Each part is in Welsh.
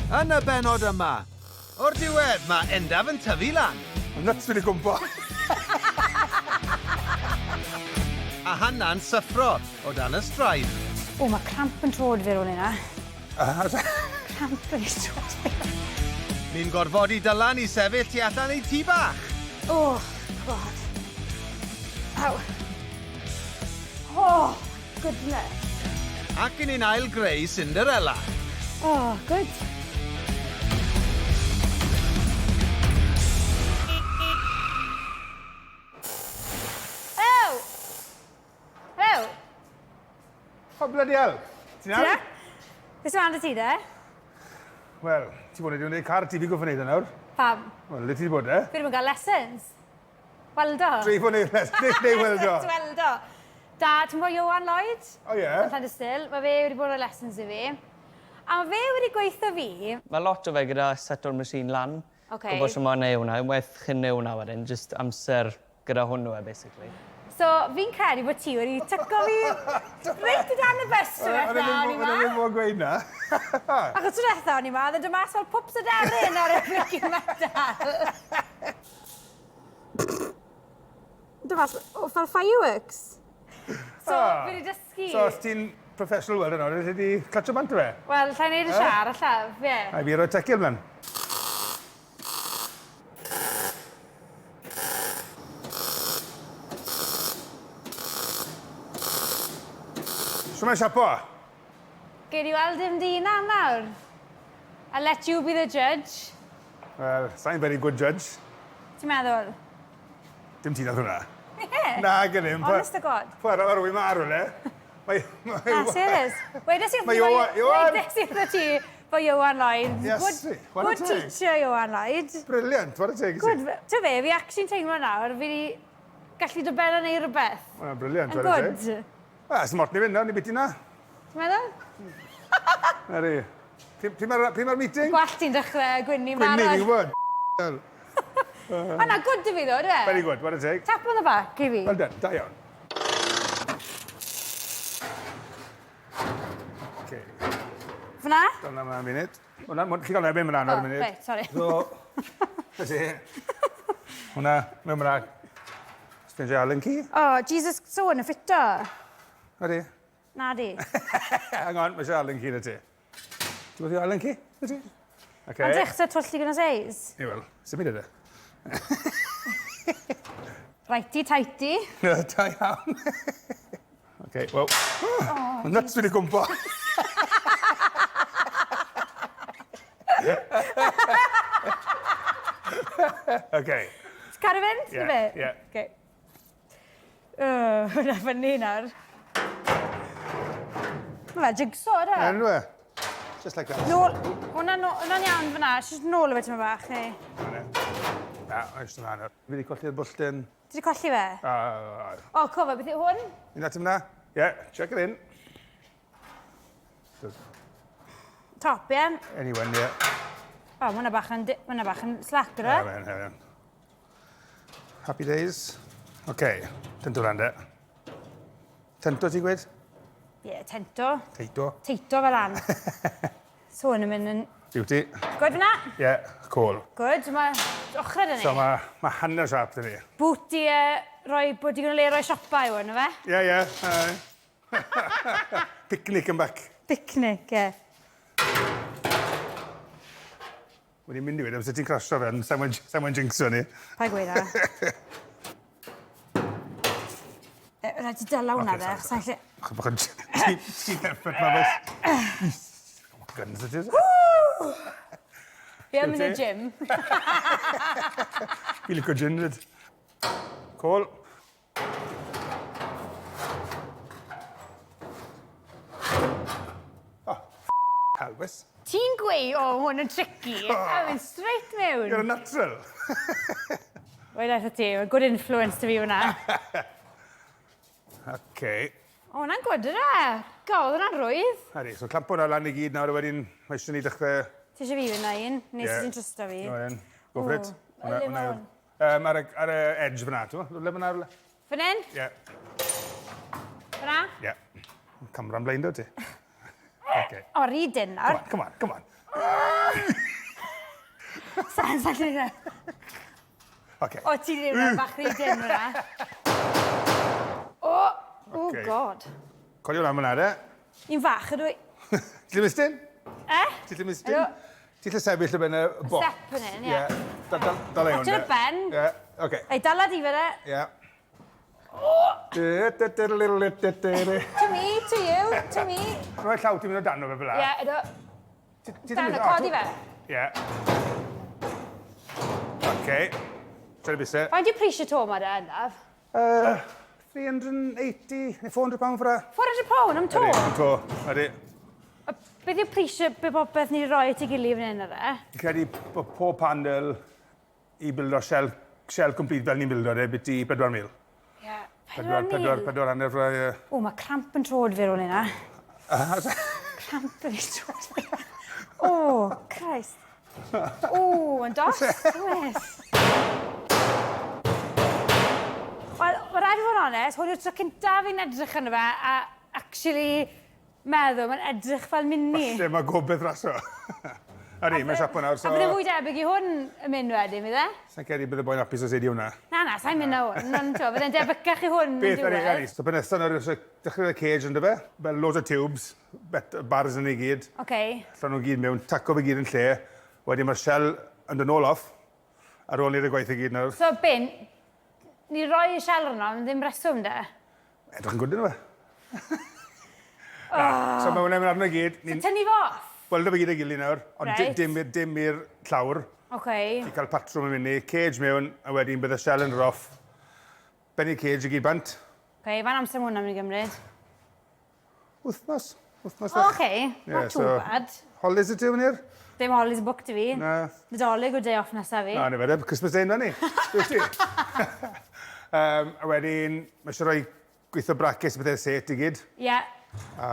Yn y Pennod yma, o'r diwedd mae Endaf yn tyfu lan. Yn nuts wedi cwmpo. A Hana'n syffro o dan y straen. O, mae cramp yn trod fi rôl yna. Cramp yn trod fi. Ni'n gorfodi dylan i sefyll tu allan ei tŷ bach. Oh, God. Ow. Oh, goodness. Ac i ni'n ail greu Cinderella. Oh, good. Hello! Hello! O, bloody hell. Ti'n iawn? Beth yw'n dy ti, de? Wel, ti bod wedi gwneud car ti fi goffo wneud nawr. Pam? Wel, le ti wedi bod, e? Fi ddim yn cael lessons. Weldo. Dreif o'n neud weldo. Weldo. Da, ti'n bod Iwan Lloyd? O, ie? Yn Llandystyl. Mae fe wedi bod o lessons i fi. A mae fe wedi gweithio fi. Mae lot o fe gyda set o'r machine lan. Okay. Gwybod sy'n ma'n neu hwnna. Unwaith chi'n neu hwnna wedyn, just amser gyda hwnnw e, basically. So, fi'n credu bod ti wedi tyco fi reit o dan y bus trwy'n o'n i ma. O'n i'n fawr gweud na. Ac o trwy'n o'n i ma, ddod yma fel pwps o deryn ar y flicking metal. Dyma, fel fireworks. So, fi wedi dysgu. So, os ti'n professional welder nawr, ydych chi wedi clatio bant o fe? Wel, llai wneud y siar allaf, ie. A fi roi tecyl mlaen. So mae'n siapo? Gei di weld dim di nawr. I'll let you be the judge. Wel, sa'n very good judge. Ti'n meddwl? Dim ti'n oedd hwnna. Ie. Na, gynnym. Honest to God. Pwyr ar arwy marw, le? Na, serious. Wedes i Mae Iwan- wrth ti fo Iwan Lloyd. Yes, Good teacher, Iwan Lloyd. Brilliant, what a teg i Good. si. Ty fe, fi actually'n teimlo nawr, fi wedi gallu dybel yn ei rhywbeth. Brilliant, Yn what a teg. good. Smart ni fynd nawr, ni biti na. Ti'n meddwl? Nari. Pi mae'r meeting? Gwall ti'n dechrau gwynnu Gwynni, fi'n marad. gwybod. Hwna, good dy fi ddod, e? Very good, what a teg. Tap on the back, i fi. Well done, da iawn. Okay. Fna? Dyna yma'n munud. Hwna, chi gael nebyn mlaen ar y munud. Reit, sorry. So, felly, hwna, mewn mlaen. Spendio Allen key. Oh, Jesus, sôn yn ffito. Ydy. Na di. Hang on, mae eisiau Allen key na ti. Ti'n gwybod Allen key? Ydy. Okay. Ond eich ta twyllu gyda seis. Ie, wel, sy'n mynd ydy. Righty-tighty. Da iawn. Okay, wel. Mae'n nuts wedi cwmpo. Okay. Ti'n cael ei fynd? Ie, Ife? ie. Okay. Hwna fyny nawr. Mae fe jigsaw, da? Enw e. Just like that. Nôl. Hwna'n iawn fyna. Just nôl o fe ti'n mynd bach, neu? Na, oes yma nawr. Fi wedi colli'r bwlltyn. Ti wedi colli fe? O, cofa, beth yw hwn? Un at yma? Ie, check it in. Top, ie? Anyone, ie. O, mae hwnna bach yn slack, gyda? Ie. Happy days. Okay, tento rande. Tento ti'n gweud? Ie, tento. Teito. Teito fel an. So, hwn yn mynd yn... Beauty. Good fyna? Ie, cool. Good, mae ochr ydyn So ni. mae hanner siap dyn ni. Boot i roi, bod i gwneud le roi siopa i hwn, fe? Ie. Picnic yn bac. Picnic, ie. Wedi mynd i wedi, amser ti'n crasio fe, sa'n mwyn jinxo ni. Pa i gweud na. Rhaid ti dyla hwnna fe, sa'n lle... Bach yn cheap effort ma beth. Guns it is. Fi am yn y gym. Fi licio gin, dyd. Cool. Oh, halwys. Ti'n gweud, o, hwn yn tricky. A fi'n straight mewn. You're a natural. Weid eich ti, mae good influence to fi hwnna. Okay. O, hwnna'n good yna. Gael, hwnna'n rwydd. Hadi, so clampo hwnna lan i gyd nawr a wedyn mae eisiau ni dechrau... Ti eisiau fi fyna un? Nes Ie. ti'n trysto fi? No, then. Go for it. O, le ma hwn? Ar y edge fyna, ti'n gwybod? Le fyna ar y... Fan hyn? Ie. Fyna? Ie. Camera'n blaen do ti. Okay. O, read in nawr. Come on. Sa'n gwneud. OK. O, ti'n rhywun bach rhy dim yna. Oh, god. Codio lan fyna, de. Un fach ydw i. Ti'n mistyn? Ydw. Ti'n lle sefyll y ben y bo? Step yn hyn, ie. Dal ei hwn, Watch yr ben. Ie, OK. Ei, dala di fe de. Ie. To me, to you, to me. Rhoi llaw ti'n mynd o dan o fe fel la? Ie, ydw. Dan o, codi fe. Ie. OK. Tryna bus e. Faint i pris y to ma da, Endaf? 380 neu 400 pound for a... £400 am to? Am to, ydy. Beth yw'r pris y bopeth ni'n rhoi at ei gilydd fan hyn yna? Fi'n credu bod pob panel i bildo shell complete fel ni'n bildo, beth i 4,000. Ie, 4 hanner for a... O, mae cramp yn trod fi rôl yna. Cramp yn trod fi. O, Christ. O, yn dos, wes. Wel, mae rhaid i fod yn onest, hwn yw'r tro cyntaf fi'n edrych yn fe, a actually meddwl, mae'n edrych fel mini. Falle mae gobeith rasio. Ydy, mae'n siapo nawr, so... A bydde fwy debyg i hwn yn mynd wedyn, mi dde? Sa'n credu bydde boi'n apus os eidi hwnna. Na, sa'n mynd na hwn. Bydde'n debycach i hwn yn Beth diwedd. ydy, so pan eithon nawr, dechrau'r cage ynddo fe, fel loads o tubes, bars yn ei gyd. OK. Allan nhw'n gyd mewn, taco fe gyd yn lle. Wedyn mae'r shell yn dod nôl off, ar ôl i'r gwaith i gyd nawr. So, Ben, ni roi y shell yno, ddim reswm de? Edrych yn gwydyn nhw fe. So mae hwnna'n mynd arno i gyd. So, tynnu fo off? Weldo fe gyd ei gilydd nawr, ond Right. dim i'r llawr. OK. I cael patrwm yn mynd i, cage mewn, a wedyn bydd y shell yn roff. Benni cage i gyd bant. OK, fan amser mwyn am ni gymryd. Wythnos. OK, not too bad. Holidays y ti yn hir? Dim holidays book ti fi. Na. Nadolig o day off nesaf fi. Na, ni fedde, Christmas Day yna ni. Dwi'n ti? A wedyn, mae eisiau rhoi gweithio braces bethau set i gyd. Ie. A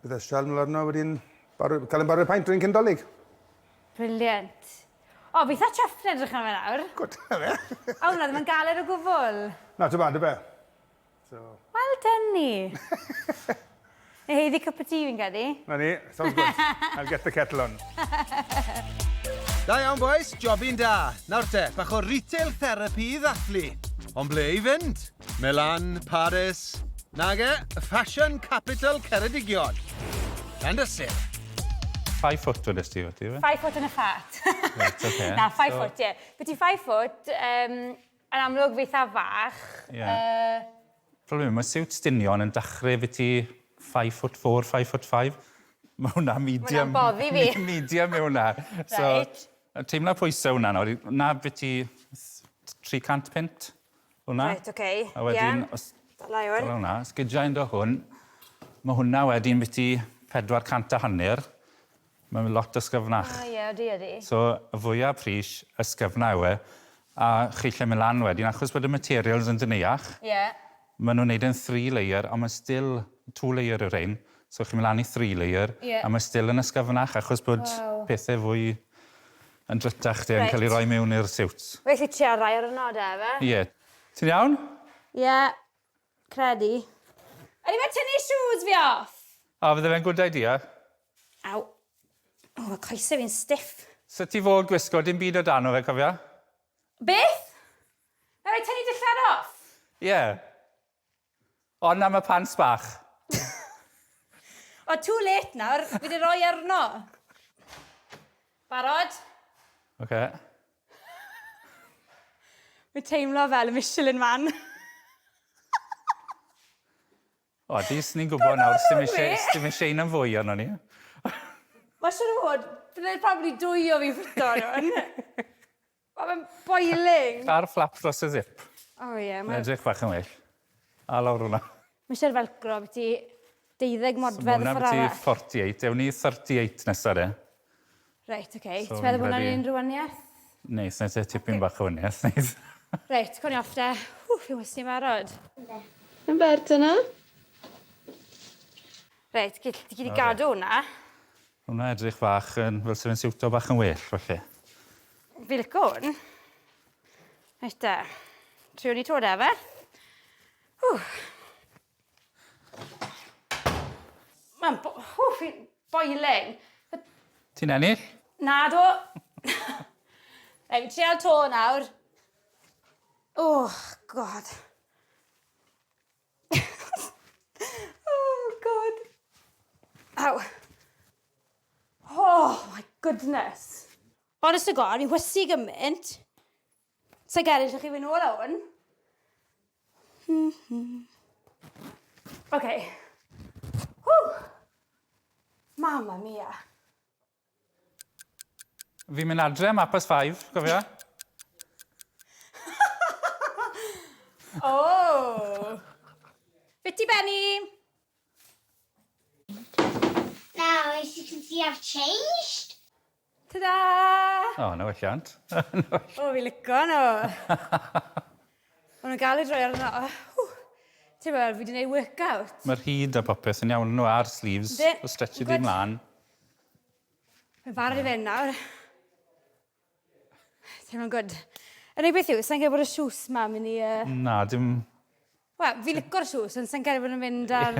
bydde shell mlaen arno wedyn, cael yn barod paint rwy'n cyndolig. Brilliant. O, beth a chuff yn edrych am fe nawr? Gwyd, fe. O, hwnna ddim yn galer o gwbl. Na, ti'n band, y be? Wel, dyn ni. Neu heiddi cup o tea fi'n gedi. Na ni, sounds good. I'll get the kettle on. Da iawn, boys, jobyn da. Nawr te, bach o retail therapy i ddathlu. Ond ble i fynd? Milan, Paris... Nage, fashion capital Ceredigion. And a sip. 5 foot wedys ti, wyt ti? 5 foot yn y ffat. Right, okay. Na, 5 foot, ie. Beth i 5 foot, yn amlwg feitha fach. Problem, mae siwt stinion yn dechrau fi ti 5 foot 4, 5 foot 5. Mae hwnna medium. Mae hwnna'n boddi fi. Medium yw hwnna. Right. Teimlo pwysau hwnna nawr. Na fi ti 300 pint hwnna. Right, okay. A wedyn, Dala i hwn. hwnna, sgidiau yn do hwn. Mae hwnna wedyn fi ti 400 a hanner. Mae'n lot o sgyfnach. Ie, ydy. So, y fwyaf pris ysgyfna yw e. A chi lle mynd lan wedyn, achos bod y materials yn dyneach. Ie. Maen nhw'n neud yn 3 layer, ond mae still 2 layer yw'r ein. So, chi'n mynd lan i 3 layer, a mae still yn ysgyfnach, achos bod pethau fwy yn drytach di yn cael ei roi mewn i'r siwts. Felly ti ar rai ar y nod efe? Ie. Ti'n iawn? Ie. Credi. Ydy fe tynnu shoes fi off? O, fydde fe'n good idea. Aw. O, mae coesau fi'n stiff. So ti fod gwisgo dim byd o dan o fe, cofia? Beth? Mae rhaid tynnu dillad off? Ie. Ond am y pants bach. O, too late nawr. Fi wedi rhoi arno. Barod? Oce. Fi teimlo fel y Michelin man. O, dis ni'n gwybod nawr, sdim eisiau un am fwy arno ni. Mae siŵr o fod, byddai'n probably 2 o fi ffrito nhw'n. Mae'n boiling. Ar flap dros y zip. O ie. Mae'n edrych bach yn well. A lawr hwnna. Mae siŵr felcro, beth i 12 modfedd y ffordd Hwna arall. byti 48, ewn ni 38 nesaf de. Reit, oce. So, Ti'n meddwl bod fi'n hwnna'n credu- unrhyw waniaeth? Neis, nes e tipyn bach o wniaeth. Neis. Reit, cwn i off de. Fi'n wysgu barod. Yn bert yna? Reit, ti gyd i gadw hwnna. Hwna edrych bach yn, fel sef yn siwto bach yn well, felly. Fi licio hwn. Reit de. Triwn ni tod efe. Mae'n boiling. Ti'n ennill? Na, do. Fi'n trial to nawr. Oh, God. Oh, God. Ow. Oh, my goodness. Honest to God, fi'n hwysu gymaint. Sa'n gerill chi fynd nôl awn. OK. Whew. Mamma mia. Fi'n mynd adre, Mapas 5, gofio? Oh. Fiti Benny. Now, as you can see, I've changed. Ta-da! O, na welliant. O, fi lico nhw. O'n nhw'n gael ei droi arno. Ti'n meddwl, fi wedi gwneud workout. Mae'r hyd a popeth yn iawn nhw ar sleeves. Yndi. O stretchu di mlaen. Mae'n barod i fynd nawr. Teimlo'n good. Yn ei beth yw, sa'n gael bod y siws ma mynd i... Na, dim... Wel, fi lico'r siws, ond sa'n gael bod yn mynd ar...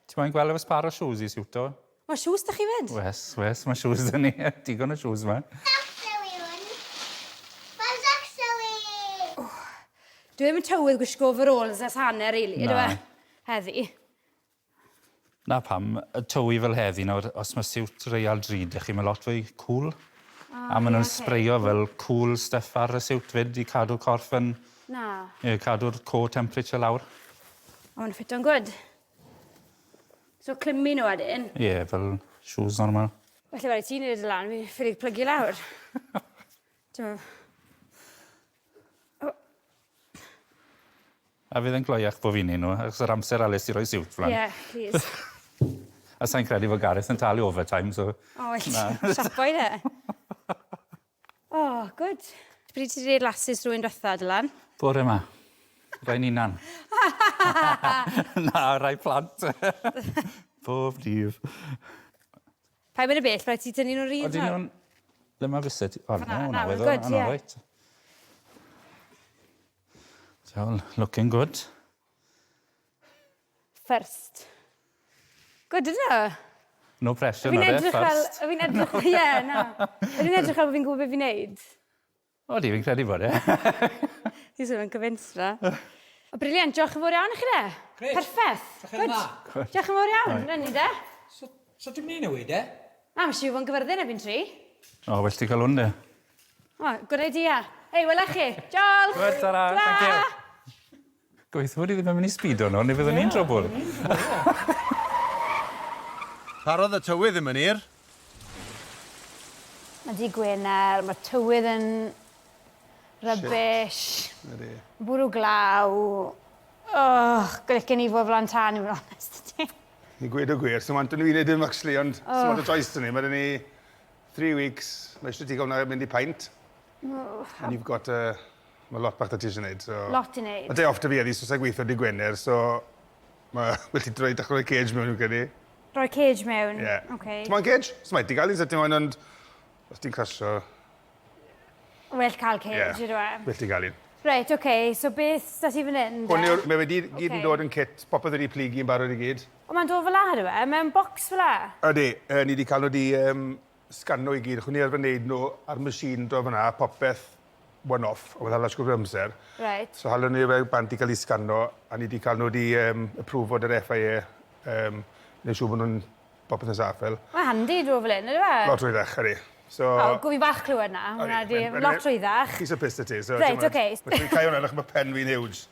Ti'n mwyn gweld efo spar o shoes i siwto? Mae siws da chi fynd? Wes, mae shoes da ni. Digon o shoes ma. Axel yw. Where's Axel? Dwi ddim yn tywydd gwisgo overalls as hanner, really, ydw e? Heddi. Na pam, y tywi fel heddi nawr, os mae siwt real drud, chi, mae lot fwy cool. A maen nhw'n sbreio fel cool stuff ar y siwt fyd i cadw corff yn... Na. Cadw'r core temperature lawr. O, ma'n ffit o'n good. So, clymu nhw adyn. Ie, fel shoes normal. Felly, fel ti'n neud y lan, fi ffyrig plygu lawr. A fydd yn gloiach bod fi'n un nhw, achos yr amser alis i roi siwt flan. Ie, please. A sa'n credu fod Gareth yn talu overtime, so... O, siapo i de. O, good. Bryd ti wedi lasus rhywun dwetha, Dylan? Bore yma. Rai ninan. Na, rai plant. Bob dydd. Pa mynd y bell, rhaid ti tynnu nhw'n rhyd Oedden nhw'n... Le mae fyset? O, Na, na, we're weddol. good, yeah. Right. So, looking good. First. Good, ydw? No pressure, Fi'n no edrych fel... first. Fi'n edrych... Ie, na. Fi'n edrych fel bod fi'n gwybod beth fi'n neud. O, di, fi'n credu bod e. Ti'n sôn yn cyfinstra. O, briliant. Diolch yn fawr iawn i chi de. Grêt. Perffaith. Good. Diolch yn fawr iawn. Rynnu de. So dwi'n mynd i newid, e? Na, mae siw fo'n gyfyrddin efo'n tri. O, well ti cael hwn, de. O, good idea. Hei, wela chi. Diolch. Good, ta-ra. Thank you. Gweithio bod i ddim yn mynd i speedo nhw, neu fyddwn ni'n trobl. Parodd y tywydd yn mynir. Mae di Gwener, mae tywydd yn rybys. Bwrw glaw. Oh, glycyn i fod flan tan, i'n honest. Ni gweud o gwir, sy'n want yn wneud dim actually, ond sy'n want o choice dyn ni. Mae dyn ni 3 weeks, mae eisiau ti gael na mynd i paint. And you've got... Mae lot bach da ti eisiau gwneud. So... Lot i wneud. Mae day off da fi eddi, so sa'n gweithio di Gwener, so... Wel ti droi dechrau cage mewn i'w gyda. Rhoi cage mewn? Ie. Okay. Ti'n moyn cage? So mae ti gael un sydyn o'n ond... Os ti'n crasio... Well cael cage, ydw e. Wel ti gael un. Reit, oce, so beth da ti fan hyn? Mae wedi gyd yn dod yn kit, popeth wedi pligi yn barod i gyd. O, mae'n dod fel la, ydw e? Mae'n bocs fel la? Ydy, ni wedi cael nhw di scanno i gyd. Chwn ni arfer wneud nhw ar machine do fyna, popeth one-off, o wedi hala sgwrs amser. Right. So halon ni fe bant i cael ei scanno, a ni wedi cael nhw di approfod yr FIA, neu siw bod nhw'n popeth yn saffel. Mae'n handi dod fel hyn, ydw e? Lot rwyddach, ydy. So... O, gwyfi bach clywed na, hwnna di lot rwyddach. Chys y pist y ti. Reit, oce. Mae'n cael hwnna, mae pen fi'n huge.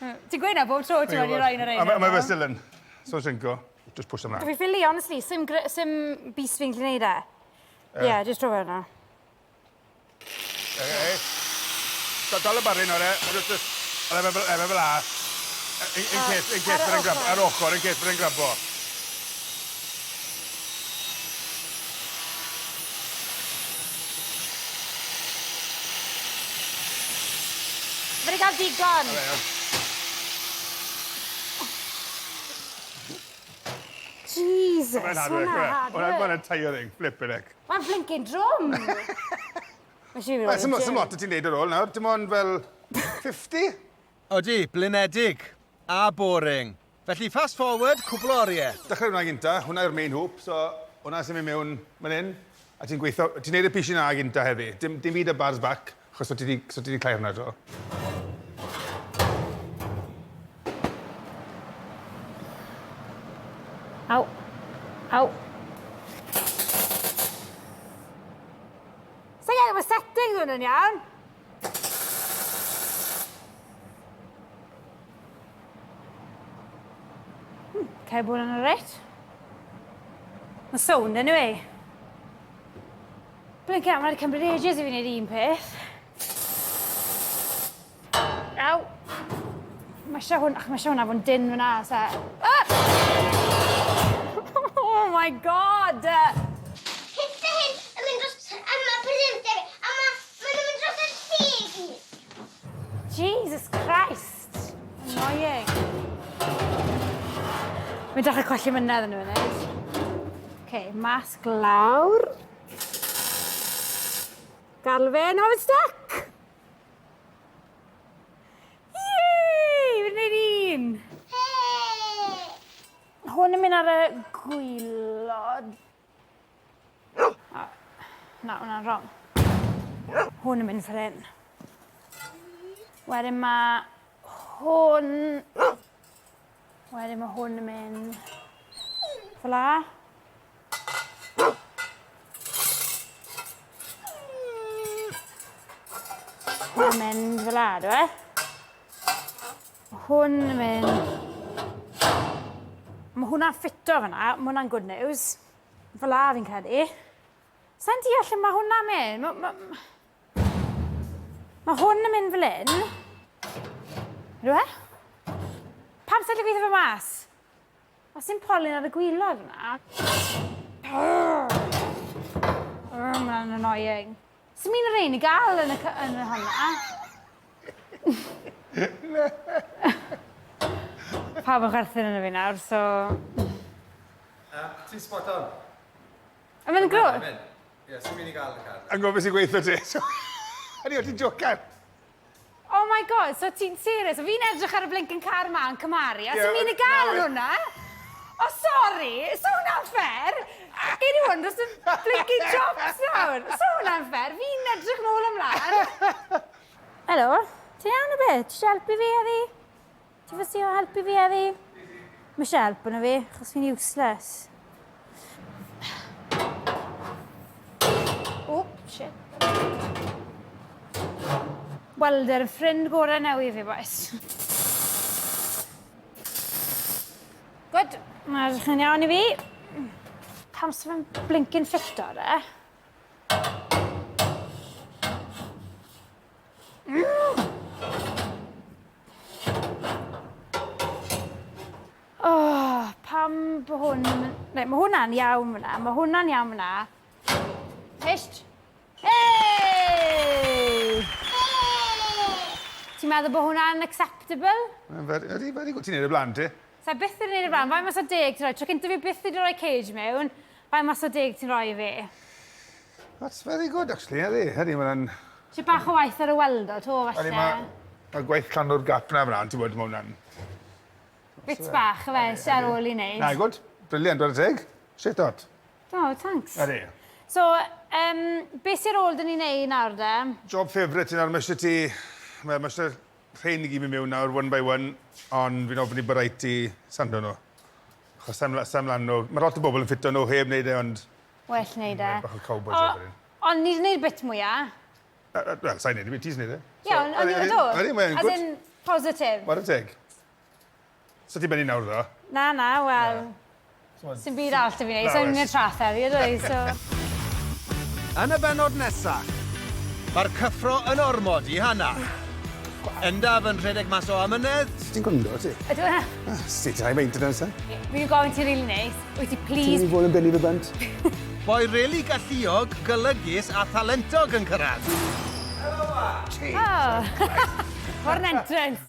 Ti'n gweud na bob tro ti'n mynd i roi yn yr ein? Mae fe dilyn. So synco, just push ymlaen. Fi ffili, honestly, sim bus fi'n gallu neud e. Ie, just tro fe yna. Dal y barri nawr e, ale fe fel a. In case bydd yn grabo, ar ochr, in case bydd yn grabo. Fe wedi cael digon. Jesus, hwnna'n tiring, flipping heck. Mae'n blinking drum. Sy'n lot o ti'n neud ar ôl nawr, dim ond fel 50? Odi, blinedig a boring. Felly fast forward, cwbl o oriau. Dechrau hwnna gynta, hwnna yw'r main hoop, so hwnna sy'n mynd mewn man hyn. A ti'n gweithio, ti'n neud y pishin ag inta heddi. Dim byd y bars back, achos o ti di clai hwnna dro. Au. Au. Sa'n gael efo settings hwn yn iawn? Cael bod yn reit. Mae sound yn yw. Blink out, mae'n cymryd ages i fi wneud un peth. Aw. Mae eisiau hwnna fo'n dyn fyna, sa. Oh my god! Hyd hyn yn mynd dros yma presenter fi, a maen nhw'n mynd dros y ffug. Jesus Christ! Annoying. Mae'n dechrau colli mynedd yn nhw wneud. OK, masg lawr. Galfen, hofyn stuck! Yay! Fi'n gwneud un! Hey! Hwn yn mynd ar y gwylod. Na, hwnna'n wrong. Hwn yn mynd fel hyn. Wedyn mae hwn... Wedyn mae hwn yn mynd... fel la. Hwn yn mynd fel la, dwi e? Hwn yn mynd... Mae hwnna'n ffito fyna, mae hwnna'n good news. Fel la fi'n credu. Sa'n deall lle mae hwnna'n mynd? Mae hwn yn mynd fel hyn. Rhoi? Pam sy'n gweithio fy mas? Os dim polyn ar y gwylod yna. Mae'n annoying. Sy'n mynd yr un i gael yn y hwnna? Pawb yn chwerthin yn y fi nawr, so... Ti'n spot on? A mae'n grwyd? Ie, sy'n mynd i gael y car. Yn gwybod beth sy'n gweithio ti. Ydy, o ti'n jocan? Oh my god, so ti'n serious? O fi'n edrych ar y blinking car ma yn cymaru, a sy'n mynd i gael hwnna? O, sorry, so hwnna'n ffair? Gei hwn, dros y blinking jobs nawr. So hwnna'n ffair, fi'n edrych nôl ymlaen. Helo, ti'n iawn o beth? Ti'n helpu fi heddi? Ti'n fysio helpu fi heddi? Mae eisiau help yna fi, achos fi'n useless. Oh, shit. Welder, ffrind gore newy fi, bois. Good. Mae'n edrych yn iawn i fi. Pam sy'n fe'n blinking ffito, de? Oh, pam bo hwn... Mae hwnna'n iawn fyna, mae hwnna'n iawn fyna. Hysht. Hey! Ti'n meddwl bod hwnna'n acceptable? Ydy, ti'n neud y blaen ti? Sa byth yn neud y blaen, fai mas o 10 ti'n rhoi. Tro cyntaf fi byth wedi rhoi cage mewn, fai mas o 10 ti'n rhoi fi. That's very good, actually, ydy. Ydy, mae'n... Ti bach o waith ar y weldo, to, falle. Mae gwaith canwr gap na fyna, ti'n bod mae hwnna'n... Bits bach, fe, sy'n ar ôl i wneud. Na, good. Briliant, dwi'n teg. Shit out. Oh, thanks. Ydy. So, beth sy'r ôl dyn ni'n neud nawr, de? Job favourite nawr, mae eisiau ti... Mae eisiau rhain i gyd mynd mewn nawr, one by one, ond fi'n ofyn i bod rhaid i sando nhw. Achos sam lan nhw. Mae lot o bobl yn ffito nhw, heb wneud e, ond... Well wneud e. Bach o cowboy job wedyn. Ond ni'n wneud bit mwyaf? Wel, sa'n neud i, ti'n neud e. Ie, ond ydw? Ydy, mae'n As good. in, positif? War y teg. So ti'n benni nawr, ddo? Na, wel... Sy'n byd all ti fi wneud, so ni'n neud traffer, ydw i, so... Yn y benod nesaf, mae'r cyffro yn ormod i Hana. Endaf yn rhedeg mas o amynedd. Ti'n gwndo, ti? Ydw e? Ti'n high maintenance, e? Fi'n gofyn ti'n rili neis. Wyt ti, Ti'n please? mynd i fod yn benni fy bant? Boi rili galluog, golygus a thalentog yn cyrraedd. Oh, for an entrance.